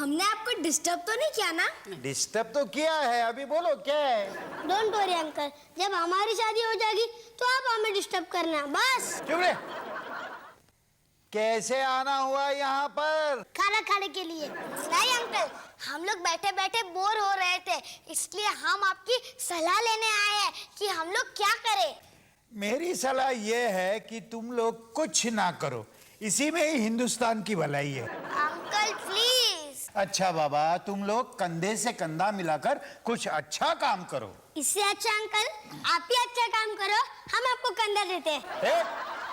हमने आपको डिस्टर्ब तो नहीं किया ना? डिस्टर्ब तो किया है, अभी बोलो क्या है। डोंट वरी अंकल, जब हमारी शादी हो जाएगी तो आप हमें डिस्टर्ब करना बस। चुप रहे। कैसे आना हुआ यहाँ पर? खाना खाने के लिए। नहीं अंकल, हम लोग बैठे बैठे बोर हो रहे थे, इसलिए हम आपकी सलाह लेने आए हैं कि हम लोग क्या करें। मेरी सलाह ये है कि तुम लोग कुछ ना करो, इसी में ही हिंदुस्तान की भलाई है। Uncle please. अच्छा बाबा, तुम लोग कंधे से कंधा मिलाकर कुछ अच्छा काम करो। इससे अच्छा अंकल आप ही अच्छा काम करो, हम आपको कंधा देते हैं।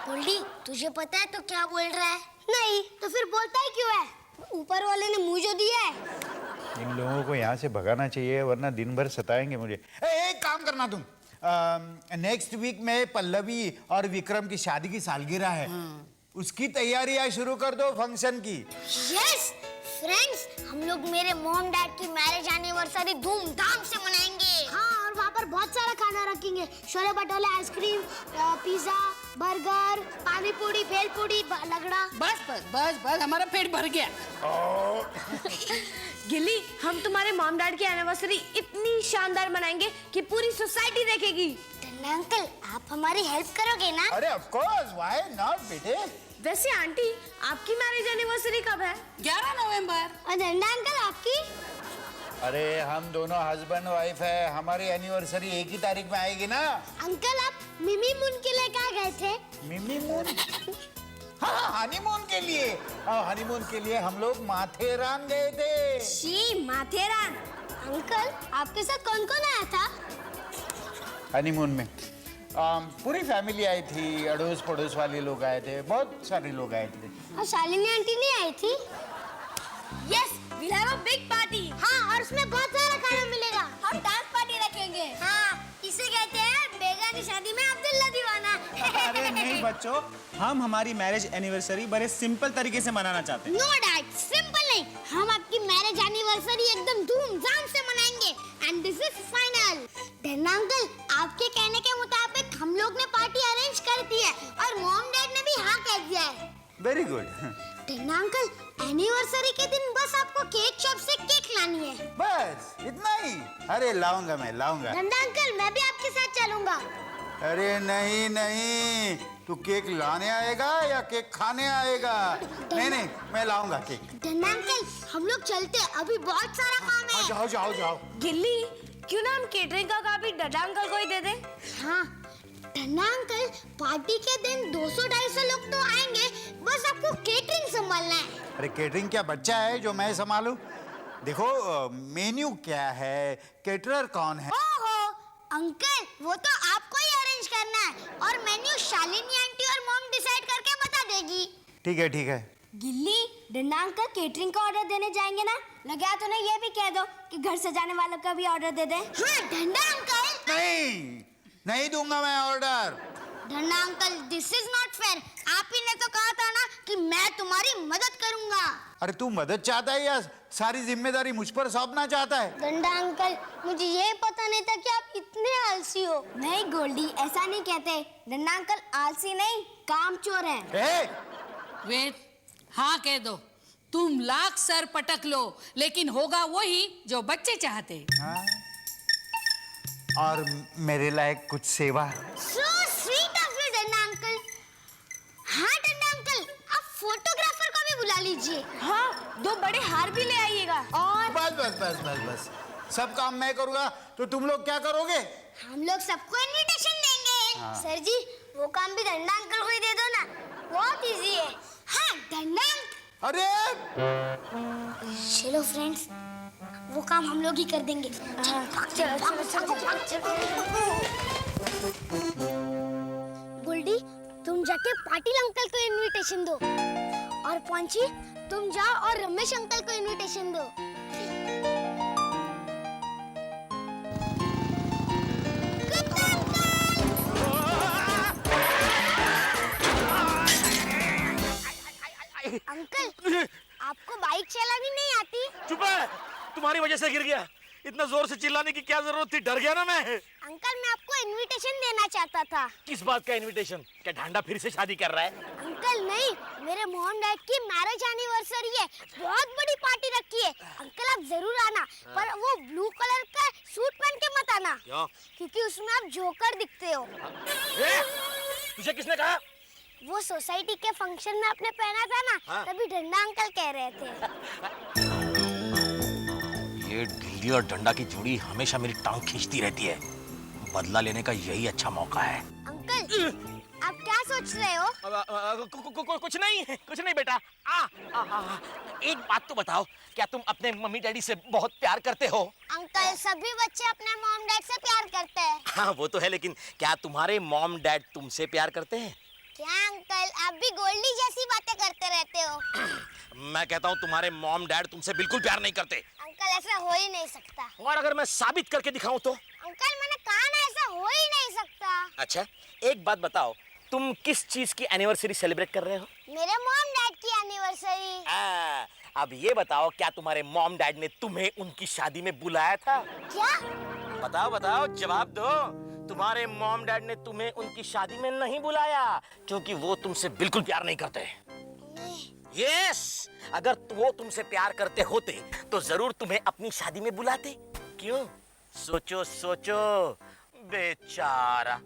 गोल्डी, तुझे पता है तो क्या बोल रहा है? नहीं तो फिर बोलता ही क्यों है? ऊपर वाले ने मुंह जो दिया है। इन लोगों को यहाँ से भगाना चाहिए, वरना दिन भर सताएंगे मुझे। एक काम करना तुम, नेक्स्ट वीक में पल्लवी और विक्रम की शादी की सालगिरह है, उसकी तैयारियां शुरू कर दो फंक्शन की। यस फ्रेंड्स, हम लोग मेरे मॉम डैड की मैरिज एनिवर्सरी धूमधाम से मनाएंगे। हाँ, और वहाँ पर बहुत सारा खाना रखेंगे, chole bhature, ice cream, pizza, burger, पानी पूरी, भेल पूरी, लगड़ा। बस बस बस बस, हमारा पेट भर गया। गिल्ली, हम तुम्हारे मॉम डैड की एनिवर्सरी इतनी शानदार मनाएंगे कि पूरी सोसाइटी देखेगी। टन्ना अंकल, आप हमारी हेल्प करोगे ना? अरे ऑफ कोर्स, व्हाई नॉट बेटे। वैसे आंटी, आपकी मैरिज एनिवर्सरी कब है? 11 नवंबर। और डंडा अंकल आपकी? अरे हम दोनों हस्बैंड वाइफ है, हमारी एनिवर्सरी एक ही तारीख में आएगी ना। अंकल आप मिमी मून के लिए कहाँ गए थे? मिमी मून? हाँ, हनीमून के लिए। हनीमून के लिए हम लोग माथेरान गए थे। शी, माथेरान। अंकल आपके साथ कौन कौन आया था? हनीमून में पूरी फैमिली आई थी, अड़ोस पड़ोस वाले लोग आए थे, बहुत सारे लोग आए थे। और शालिनी आंटी नहीं आई थी? Yes, we'll have a big party. हाँ, और उसमें बहुत सारा खाना मिलेगा। हम डांस पार्टी रखेंगे। हाँ, इसे कहते हैं बेगानी शादी में अब्दुल्ला दीवाना। अरे नहीं बच्चों, हम हमारी मैरिज एनिवर्सरी बड़े सिंपल तरीके से मनाना चाहते हैं। नो डैड, सिंपल नहीं, हम आपकी मैरिज एनिवर्सरी एकदम धूमधाम से मनाएंगे एंड दिस इज फाइनल। डन्ना अंकल, आपके कहने के मुताबिक हम लोग ने पार्टी अरेंज कर दी है और मॉम डैड ने भी हाँ कह दिया है। Very good. डन्ना अंकल, एनिवर्सरी के दिन बस आपको केक शॉप से केक लानी है। बस इतना ही? अरे लाऊंगा, मैं लाऊंगा। डन्ना अंकल, मैं भी आपके साथ चलूंगा। अरे नहीं नहीं, तू केक लाने आएगा या केक खाने आएगा? नहीं नहीं, मैं लाऊंगा केक। डन्ना अंकल, हम लोग चलते, अभी बहुत सारा काम है। जाओ जाओ जाओ। गिल्ली, क्यों ना हम केटरिंग का काम भी डड्डा अंकल को ही दे दे? हाँ, डन्ना अंकल, पार्टी के दिन 200-250 लोग तो आएंगे, बस आपको केटरिंग संभालना है। अरे केटरिंग क्या बच्चा है जो मैं संभालूं? देखो मेन्यू क्या है, केटरर कौन है। ओहो अंकल, वो तो आपको ही अरेंज करना है और मेन्यू शालिनी आंटी और मॉम डिसाइड करके बता देगी। ठीक है ठीक है। गिल्ली, डन्ना अंकल केटरिंग का ऑर्डर देने जाएंगे ना, लगा तो नहीं ये भी कह दो कि घर सजाने वालों का भी ऑर्डर दे दे। हाँ डन्ना अंकल। नहीं नहीं दूंगा मैं ऑर्डर। डन्ना uncle, this is not fair. आप ही ने तो कहा था ना कि मैं तुम्हारी मदद करूंगा। अरे तू मदद चाहता है या सारी जिम्मेदारी मुझ पर सौंपना चाहता है? डंडा अंकल, मुझे ये पता नहीं था कि आप इतने आलसी हो। नहीं गोल्डी, ऐसा नहीं कहते। डन्ना अंकल आलसी नहीं, कामचोर हैं। वेट, हाँ कह दो। तुम लाख सर पटक लो, लेकिन होगा वही जो बच्चे चाहते। हाँ? और मेरे लायक कुछ सेवा। So sweet of you, डंडा अंकल। हाँ डंडा अंकल, आप फोटोग्राफर को भी बुला लीजिए। हाँ, 2 बड़े हार भी ले आइएगा। और बस बस बस बस बस, सब काम मैं करूंगा तो तुम लोग क्या करोगे? हम लोग सबको इनविटेशन देंगे। सर जी, वो काम भी डंडा अंकल को ही दे दो ना, बहुत इजी है। हाँ डंडा अंकल। अरे चलो फ्रेंड्स, वो काम हम लोग ही कर देंगे। गोल्डी, तुम जाके पाटिल अंकल को इनविटेशन दो और पॉन्ची, तुम जाओ और रमेश अंकल को इनविटेशन दो। अंकल, आपको बाइक चलानी नहीं आती? चुप है, तुम्हारी वजह से गिर गया। इतना जोर से चिल्लाने की क्या जरूरत थी? डर गया ना मैं। अंकल, मैं आपको इनविटेशन देना चाहता था। किस बात का इनविटेशन? क्या ढांडा फिर से शादी कर रहा है? अंकल नहीं, मेरे मॉम डैड की मैरिज एनिवर्सरी है, बहुत बड़ी पार्टी रखी है। अंकल आप जरूर आना, पर वो ब्लू कलर का सूट पहन के मत आना। क्यों? क्योंकि उसमें आप जोकर दिखते हो। तुझे किसने कहा? वो सोसाइटी के फंक्शन में आपने पहना था ना, हाँ। तभी डंडा अंकल कह रहे थे। ये ढिल्ली और डंडा की जोड़ी हमेशा मेरी टांग खींचती रहती है। बदला लेने का यही अच्छा मौका है। अंकल आप क्या सोच रहे हो? कुछ नहीं बेटा। एक बात तो बताओ, क्या तुम अपने मम्मी डैडी से बहुत प्यार करते हो? अंकल सभी बच्चे अपने मॉम डैड से प्यार करते हैं। हाँ वो तो है, लेकिन क्या तुम्हारे मॉम डैड तुमसे प्यार करते हैं? क्या अंकल आप भी गोल्डी जैसी बातें करते रहते हो। मैं कहता हूँ तुम्हारे मॉम डैड तुमसे बिल्कुल प्यार नहीं करते। अंकल ऐसा हो ही नहीं सकता। और अगर मैं साबित करके दिखाऊं तो? अंकल मैंने कहा ना ऐसा हो ही नहीं सकता। अच्छा एक बात बताओ, तुम किस चीज की एनिवर्सरी सेलिब्रेट कर रहे हो? मेरे मॉम डैड की एनिवर्सरी। अब ये बताओ, क्या तुम्हारे मॉम डैड ने तुम्हें उनकी शादी में बुलाया था? क्या? बताओ जवाब दो। तुम्हारे मॉम डैड ने तुम्हें उनकी शादी में नहीं बुलाया क्योंकि वो तुमसे बिल्कुल प्यार नहीं करते। यस, अगर वो तुमसे प्यार करते होते तो जरूर तुम्हें अपनी शादी में बुलाते। क्यों? सोचो बेचारा।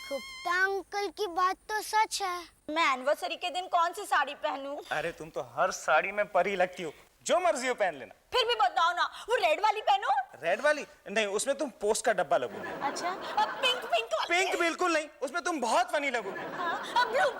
गुप्ता अंकल की बात तो सच है। मैं एनिवर्सरी के दिन कौन सी साड़ी पहनूं? अरे तुम तो हर साड़ी में परी लगती हो, जो मर्जी हो पहन लेना। फिर भी बताओ ना, वो रेड वाली पहनूं? रेड वाली नहीं, उसमें तुम पोस्ट का डब्बा लगोगी। अच्छा, अब पिंक वाली? पिंक बिल्कुल नहीं, उसमें तुम बहुत फनी लगोगी। हाँ, ब्लू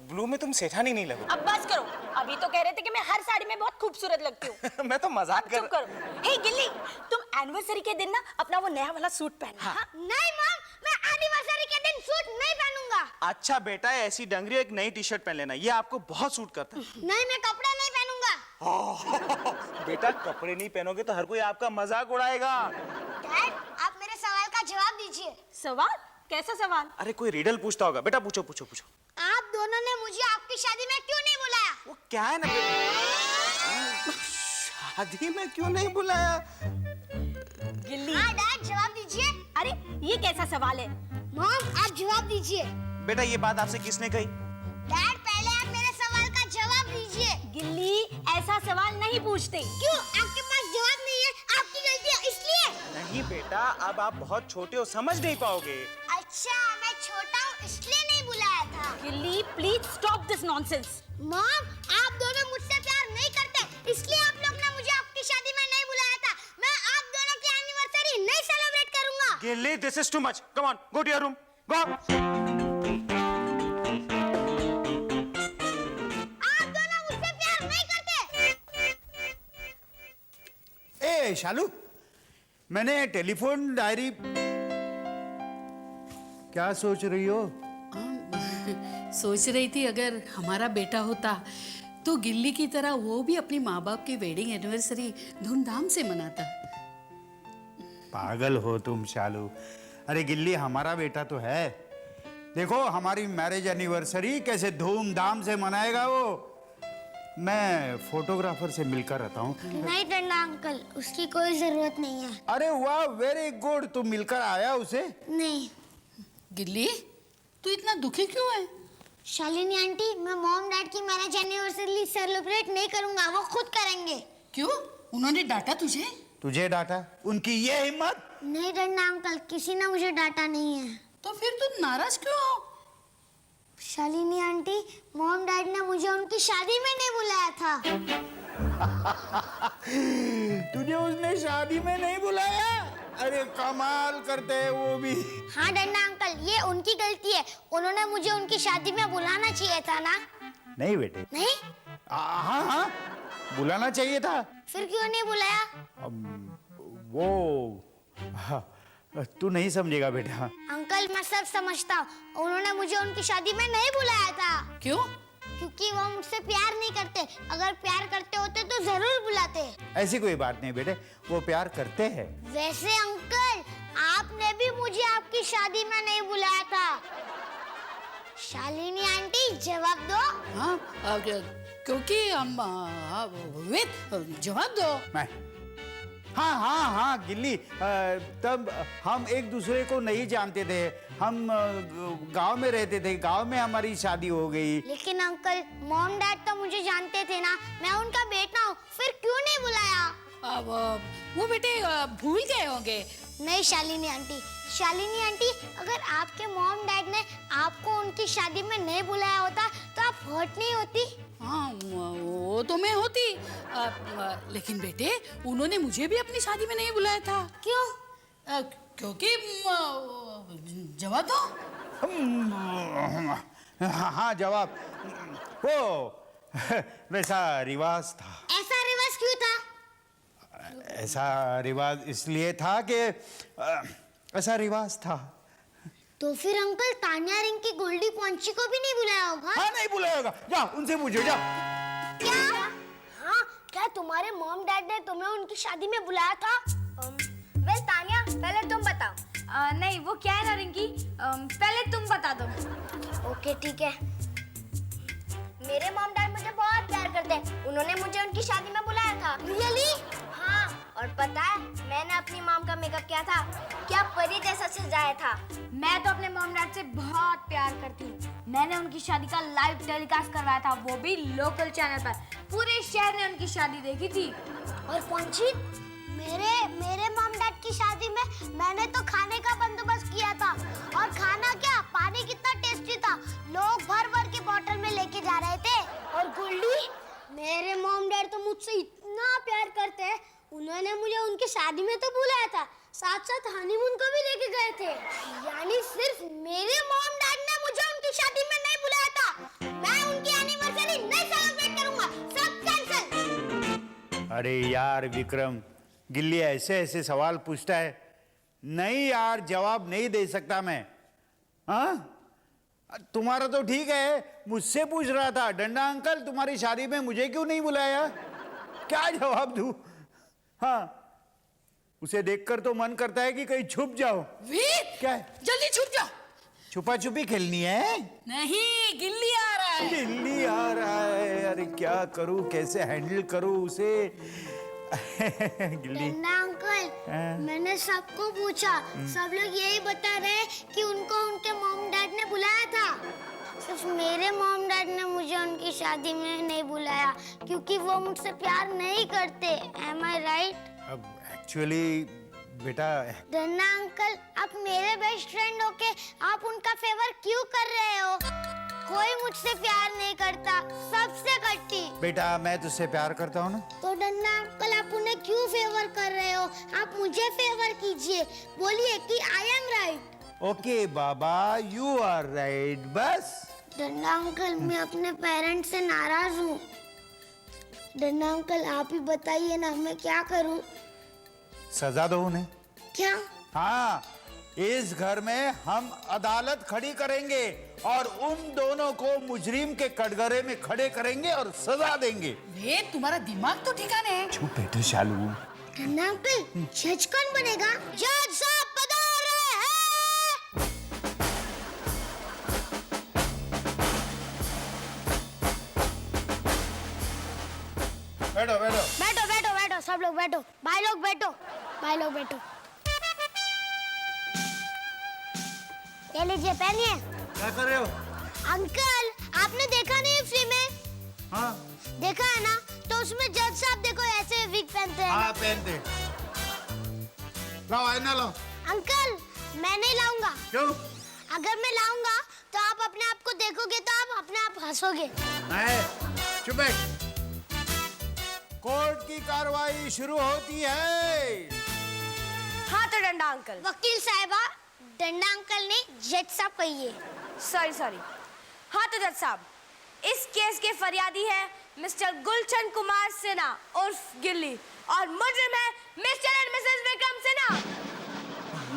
ब्लू में तुम सेठानी नहीं लगोगी। अब बस करो, अभी तो कह रहे थे कि मैं हर साड़ी में बहुत खूबसूरत लगती हूँ। मैं तो मजाक कर। चुप करो। हे गिल्ली, तुम एनिवर्सरी के दिन ना अपना वो नया वाला सूट पहनना। हाँ। नहीं मॉम, मैं एनिवर्सरी के दिन सूट नहीं पहनूंगा। अच्छा बेटा, ऐसी डंगरी एक नई टी शर्ट पहन लेना, ये आपको बहुत सूट करता है। नहीं मैं कपड़ा नहीं पहनूंगा। बेटा कपड़े नहीं पहनोगे तो हर कोई आपका मजाक उड़ाएगा। डैड आप मेरे सवाल का जवाब दीजिए। सवाल? कैसा सवाल? अरे कोई रिडल पूछता होगा। बेटा पूछो। आप दोनों ने मुझे आपकी शादी में क्यों नहीं बुलाया? वो क्या है ना, शादी में क्यों नहीं बुलाया? गिल्ली। हाँ डैड जवाब दीजिए। अरे ये कैसा सवाल है? मॉम आप जवाब दीजिए। बेटा ये बात आपसे किसने कही? डैड पहले आप मेरे सवाल का जवाब दीजिए। गिल्ली, ऐसा सवाल नहीं पूछते। क्यों? आपके पास जवाब नहीं है, आपकी गलती है इसलिए? नहीं बेटा, अब आप बहुत छोटे हो, समझ नहीं पाओगे। अच्छा मैं छोटा हूँ इसलिए नहीं बुलाया था। गिल्ली please stop this nonsense. Mom आप दोनों मुझसे प्यार नहीं करते, इसलिए आप लोग ने मुझे आपकी शादी में नहीं बुलाया था। मैं आप दोनों की एनिवर्सरी नहीं सेलिब्रेट करूंगा। Gilli, this is too much. Come on, go to your room, go. आप दोनों मुझसे प्यार नहीं करते। ए शालू, मैंने टेलीफोन डायरी। क्या सोच रही हो? सोच रही थी अगर हमारा बेटा होता तो गिल्ली की तरह वो भी अपनी माँ बाप की वेडिंग एनिवर्सरी धूमधाम से मनाता। पागल हो तुम शालू। अरे गिल्ली हमारा बेटा तो है। देखो हमारी मैरिज एनिवर्सरी कैसे धूमधाम से मनाएगा वो। मैं फोटोग्राफर से मिलकर रहता हूँ। नहीं टंडा अंकल, उसकी कोई जरूरत नहीं है। अरे वाह, वेरी गुड। तू मिलकर आया उसे? नहीं। गिल्ली तू इतना दुखी क्यों है? शालिनी आंटी मैं मॉम डैड की मैरिज एनिवर्सरी सेलिब्रेट नहीं करूंगा, वो खुद करेंगे। क्यों? उन्होंने डांटा तुझे? तुझे डांटा? उनकी ये हिम्मत? नहीं डंडा अंकल, किसी ने मुझे डांटा नहीं है। तो फिर तू नाराज क्यों हो? शालिनी आंटी मॉम डैड ने मुझे उनकी शादी में नहीं बुलाया था। तुझे उसने शादी में नहीं बुलाया? अरे कमाल करते हैं वो भी। हाँ डंडा अंकल, ये उनकी गलती है। उन्होंने मुझे उनकी शादी में बुलाना चाहिए था ना। नहीं बेटे। नहीं? हाँ बुलाना चाहिए था। फिर क्यों नहीं बुलाया? वो तू नहीं समझेगा बेटा। अंकल मैं सब समझता हूँ, उन्होंने मुझे उनकी शादी में नहीं बुलाया था। क्यों? क्योंकि वो मुझसे प्यार नहीं करते। अगर प्यार करते होते तो जरूर बुलाते। ऐसी कोई बात नहीं बेटे, वो प्यार करते हैं। वैसे अंकल आपने भी मुझे आपकी शादी में नहीं बुलाया था। शालिनी आंटी जवाब दो। हाँ क्योंकि हम जवाब दो। मैं हाँ हाँ हाँ गिल्ली, तब हम एक दूसरे को नहीं जानते थे। हम गांव में रहते थे, गांव में हमारी शादी हो गई। लेकिन अंकल मॉम डैड तो मुझे जानते थे ना, मैं उनका बेटा हूँ, फिर क्यों नहीं बुलाया? अब वो बेटे भूल गए होंगे। नहीं शालिनी आंटी, शालिनी आंटी, अगर आपके मॉम डैड ने आपको उनकी शादी में नहीं बुलाया होता तो आप हर्ट नहीं होती? हाँ वो तो मैं होती, लेकिन बेटे उन्होंने मुझे भी अपनी शादी में नहीं बुलाया था। क्यों? क्योंकि जवाब दो। हाँ जवाब, वो वैसा रिवाज था। ऐसा रिवाज क्यों था? ऐसा रिवाज इसलिए था कि ऐसा रिवाज था। तो फिर अंकल तानिया रिंग की गोल्डी पॉन्ची को भी नहीं बुलाया होगा? हाँ नहीं बुलाएगा, जाओ उनसे पूछो, जाओ। क्या? हाँ, क्या तुम्हारे मॉम डैड ने तुम्हें उनकी शादी में बुलाया था? वेल तानिया, पहले तुम बताओ। नहीं वो क्या है ना रिंकी, पहले तुम बता दो। ओके ठीक है। मेरे मॉम डैड मुझे बहुत प्यार करते हैं, उन्होंने मुझे उनकी शादी में बुलाया था। रियली? हाँ, और पता है मैंने अपनी मॉम का मेकअप किया था, क्या परी जैसा सजाया था। मैं तो अपने मॉम डैड से बहुत प्यार करती हूँ। मैंने उनकी शादी का लाइव टेलीकास्ट करवाया था, वो भी लोकल चैनल पर। पूरे शहर ने उनकी शादी देखी थी। और पॉन्ची, मेरे मॉम डैड की शादी में मैंने तो खाने का बंदोबस्त किया था, और खाना क्या, पानी कितना टेस्टी था, लोग भर भर के बॉटल में लेके जा रहे थे। और गोल्डी, मेरे मॉम डैड तो मुझसे इतना प्यार करते हैं, उन्होंने मुझे उनकी शादी में तो बुलाया था, साथ साथ हनीमून को भी लेके गए थे। यानी सिर्फ मेरे मॉम डैड ने मुझे उनकी शादी में नहीं बुलाया था। मैं उनकी एनिवर्सरी नहीं सेलिब्रेट करूंगा, सब कैंसिल। अरे यार विक्रम, गिल्ली ऐसे ऐसे सवाल पूछता है। नहीं यार, जवाब नहीं दे सकता मैं। हाँ तुम्हारा तो ठीक है, मुझसे पूछ रहा था, डंडा अंकल तुम्हारी शादी में मुझे क्यों नहीं बुलाया? क्या जवाब दूं? हाँ, उसे देखकर तो मन करता है कि कहीं छुप जाओ। वीर, क्या है? जल्दी छुप जा। छुपा छुपी खेलनी है? नहीं, गिल्ली आ रहा है। गिल्ली आ रहा है, अरे क्या करूं, कैसे हैंडल करूं उसे? गिल्ली। डंडा अंकल, मैंने सबको पूछा, सब लोग यही बता रहे हैं कि उनको उनके मॉम डैड ने बुलाया था। सिर्फ मेरे मॉम डैड ने मुझे उनकी शादी में नहीं बुलाया, क्योंकि वो मुझसे प्यार नहीं करते। Am I right? अब एक्चुअली बेटा, डंडा अंकल, आप मेरे बेस्ट फ्रेंड होके आप उनका फेवर क्यों कर रहे हो? कोई मुझसे प्यार नहीं करता, सबसे करती। बेटा मैं तुझसे प्यार करता हूँ ना। तो डंडा अंकल, आप उन्हें क्यों फेवर कर रहे हो? आप मुझे फेवर कीजिए, बोलिए कि आई एम राइट। ओके बाबा, यू आर राइट। बस डंडा अंकल, मैं अपने पेरेंट्स से नाराज हूँ। डंडा अंकल, आप ही बताइए ना, मैं क्या करूँ? सजा दो उन्हें। क्या? हाँ, इस घर में हम अदालत खड़ी करेंगे और उन दोनों को मुजरिम के कटघरे में खड़े करेंगे और सजा देंगे। वे तुम्हारा दिमाग तो ठिकाने है। चुप बैठे शालू। डंडा अंकल, जज कौन बनेगा? जज साहब पधार रहे हैं। बैठो बैठो। बैठो बैठो बैठो, सब लोग बैठो, भाई लोग बैठो, भाई लोग बैठो। ये लीजिए, पहनिए। क्या कर रहे हो? अंकल, आपने देखा नहीं फ्री में? हाँ देखा है ना, तो उसमें जज साहब देखो ऐसे विग पहनते हैं। हाँ पहनते। लाओ आईना लाओ। अंकल, मैं नहीं लाऊंगा। क्यों? अगर मैं लाऊंगा तो आप अपने आप को देखोगे तो आप अपने आप हंसोगे। चुप बैठ। कोर्ट की कार्रवाई शुरू होती है। हाँ तो डंडा अंकल। वकील साहिबा, डंडा अंकल ने जज साहब कहिए। सॉरी। हाँ तो जज साहब, इस केस के फरियादी है मिस्टर गुलशन कुमार सिन्हा उर्फ गिल्ली, और मुजरिम है mister and Mrs Vikram Sinha.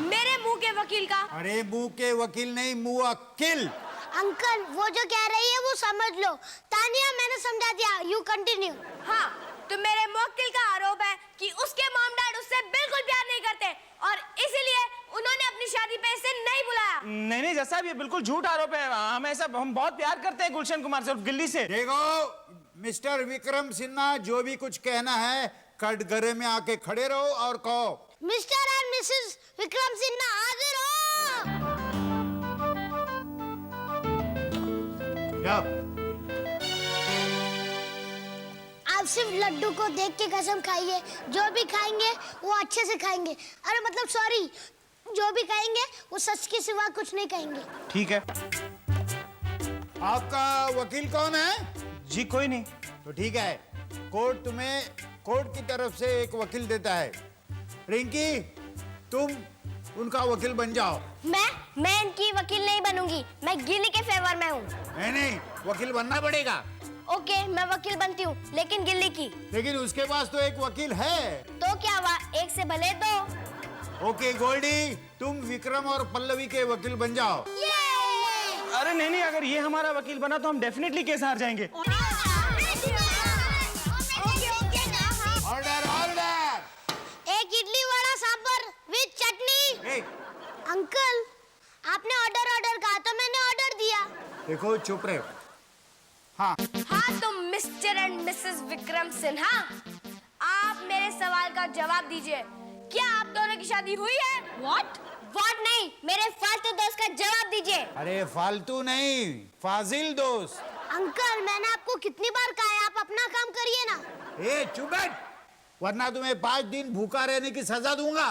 मेरे मुंह के वकील का। अरे मुंह के वकील नहीं, मुवक्किल। अंकल, वो जो कह रही है वो समझ लो। तानिया, मैंने समझा दिया, यू कंटिन्यू। हाँ, तो मेरे मुवक्किल का आरोप है कि उसके मॉम डैड उससे बिल्कुल प्यार नहीं करते, और इसीलिए उन्होंने अपनी शादी पे इसे नहीं बुलाया। नहीं जज साहब, ये बिल्कुल झूठ आरोप है। हम बहुत प्यार करते हैं गुलशन कुमार से और गिल्ली से। देखो मिस्टर विक्रम सिन्हा, जो भी कुछ कहना है कटघरे में आके खड़े रहो और कहो mister and Mrs Vikram Sinha हाजिर हो। क्या? आप सिर्फ लड्डू को देख के कसम खाइए, जो भी खाएंगे वो अच्छे से खाएंगे। अरे मतलब सॉरी, जो भी खाएंगे वो सच के सिवा कुछ नहीं कहेंगे। ठीक है आपका वकील कौन है? जी, कोई नहीं। तो ठीक है, कोर्ट तुम्हें कोर्ट की तरफ से एक वकील देता है। रिंकी, तुम उनका वकील बन जाओ। मैं इनकी वकील नहीं बनूंगी, मैं गिल्ली के फेवर में हूँ। नहीं, वकील बनना पड़ेगा। ओके, मैं वकील बनती हूँ, लेकिन गिल्ली की। लेकिन उसके पास तो एक वकील है। तो क्या हुआ, एक से भले दो। ओके गोल्डी, तुम विक्रम और पल्लवी के वकील बन जाओ। अरे नहीं, अगर ये हमारा वकील बना तो हम डेफिनेटली केस हार जाएंगे। Order order. एक इडली वड़ा सांभर विद चटनी। अंकल, आपने ऑर्डर कहा तो मैंने ऑर्डर दिया। देखो चुप रहे। हाँ, हाँ तो mister and Mrs Vikram Sinha, आप मेरे सवाल का जवाब दीजिए। क्या आप दोनों की शादी हुई है? What नहीं, मेरे फालतू दोस्त का जवाब दीजिए। अरे फालतू नहीं, फाजिल दोस्त। अंकल, मैंने आपको कितनी बार कहा है आप अपना काम करिए ना। ए चुप बैठ, वरना तुम्हें 5 दिन भूखा रहने की सजा दूंगा।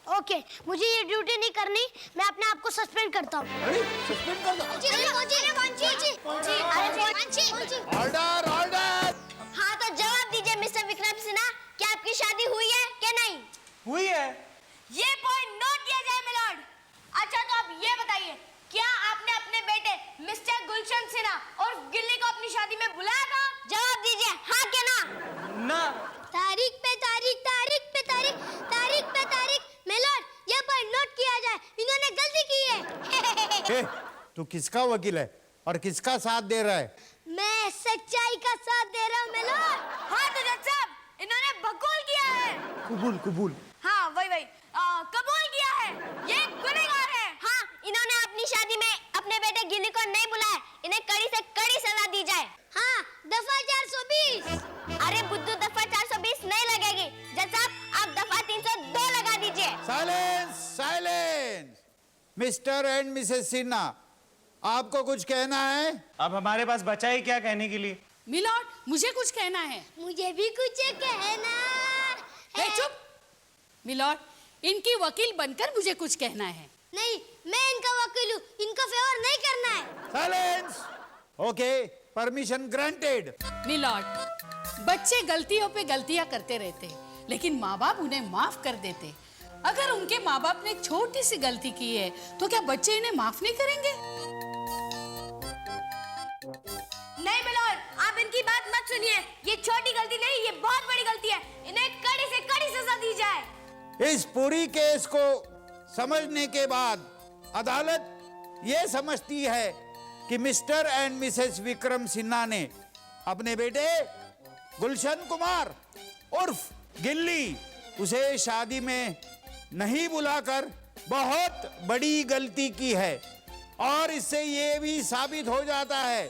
ओके, मुझे ये ड्यूटी नहीं करनी, मैं अपने आप को सस्पेंड करता हूँ। अरे सस्पेंड कर दो। Order order. हाँ तो जवाब दीजिए मिस्टर विक्रम सिन्हा, क्या आपकी शादी हुई है क्या नहीं? हुई है। ये पॉइंट नोट किया जाए मिलॉर्ड। अच्छा तो आप ये बताइए, क्या आपने अपने बेटे मिस्टर गुलशन सिन्हा और गिल्ली को अपनी शादी में बुलाया था? जवाब दीजिए, हाँ क्या ना? ना। तारीख पे तारीख, तारीख पे तारीख, तारीख पे तारीख। मिलॉर्ड, ये पॉइंट नोट किया जाए, इन्होंने गलती की है। ए, तू किसका वकील है और किसका साथ दे रहा है? मैं सच्चाई का साथ दे रहा हूँ मिलॉर्ड। हाँ तो जज साहब, इन्होंने बकूल किया है। कबूल। हाँ वही कबूल किया है, ये गुनहगार है। हाँ, इन्होंने अपनी शादी में अपने बेटे गिल्ली को नहीं बुलाया, इन्हें कड़ी से कड़ी सजा दी जाए। हाँ, दफा 420। अरे बुद्धू, दफा 420 नहीं लगेगी। जज साहब, आप दफा 302 लगा दीजिए। Silence. Mister and Mrs Sinha, आपको कुछ कहना है? अब हमारे पास बचा ही क्या कहने के लिए। मिलॉर्ड, मुझे कुछ कहना है। मुझे भी कुछ कहना ए, चुप। मिलॉर्ड, इनकी वकील बनकर मुझे कुछ कहना है। नहीं, मैं इनका वकील हूँ, इनका फेवर नहीं करना है। Silence. Okay, permission granted. Milord, बच्चे गलतियों पे गलतियां करते रहते, लेकिन माँ बाप उन्हें माफ कर देते। अगर उनके माँ बाप ने एक छोटी सी गलती की है, तो क्या बच्चे इन्हें माफ नहीं करेंगे? नहीं मिलॉर्ड, आप इनकी बात मत सुनिए। ये छोटी गलती नहीं, ये बहुत बड़ी गलती है। इन्हें कड़ी से कड़ी सजा दी जाए। इस पूरी केस को समझने के बाद अदालत ये समझती है कि mister and Mrs Vikram Sinha ने अपने बेटे गुलशन कुमार उर्फ गिल्ली उसे शादी में नहीं बुलाकर बहुत बड़ी गलती की है। और इससे ये भी साबित हो जाता है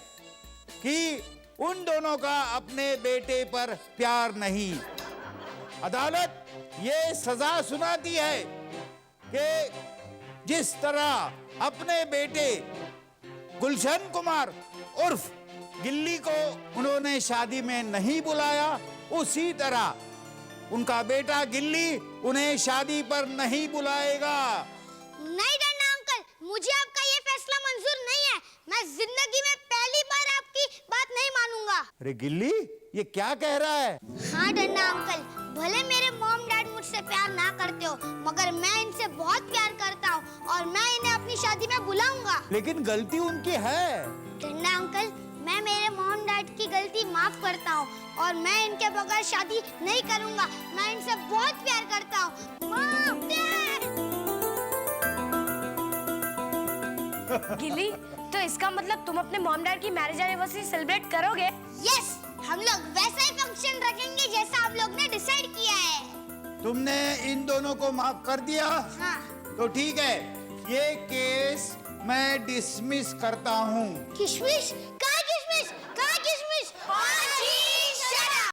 कि उन दोनों का अपने बेटे पर प्यार नहीं। अदालत ये सजा सुनाती है कि जिस तरह अपने बेटे गुलशन कुमार उर्फ गिल्ली को उन्होंने शादी में नहीं बुलाया, उसी तरह उनका बेटा गिल्ली उन्हें शादी पर नहीं बुलाएगा। नहीं डरना अंकल, मुझे आपका ये फैसला मंजूर नहीं है। मैं जिंदगी में पहली बार आपकी बात नहीं मानूंगा। अरे गिल्ली, ये क्या कह रहा है? हाँ डरना अंकल, भले मेरे मॉम डैड मुझसे प्यार ना करते हो, मगर मैं इनसे बहुत प्यार करता हूँ और मैं इन्हें अपनी शादी में बुलाऊंगा। लेकिन गलती उनकी है। डरना अंकल, मैं मेरे मॉम डैड की गलती माफ करता हूँ और मैं इनके बगैर शादी नहीं करूंगा। मैं इनसे बहुत प्यार करता हूँ। Mom dad. गिल्ली, तो इसका मतलब तुम अपने मॉम डैड की मैरिज एनिवर्सरी सेलिब्रेट करोगे? यस, हम लोग वैसा ही फंक्शन रखेंगे जैसा आप लोग ने डिसाइड किया है। तुमने इन दोनों को माफ कर दिया? हाँ। तो ठीक है, ये केस मैं डिसमिस करता हूँ। किशमिश,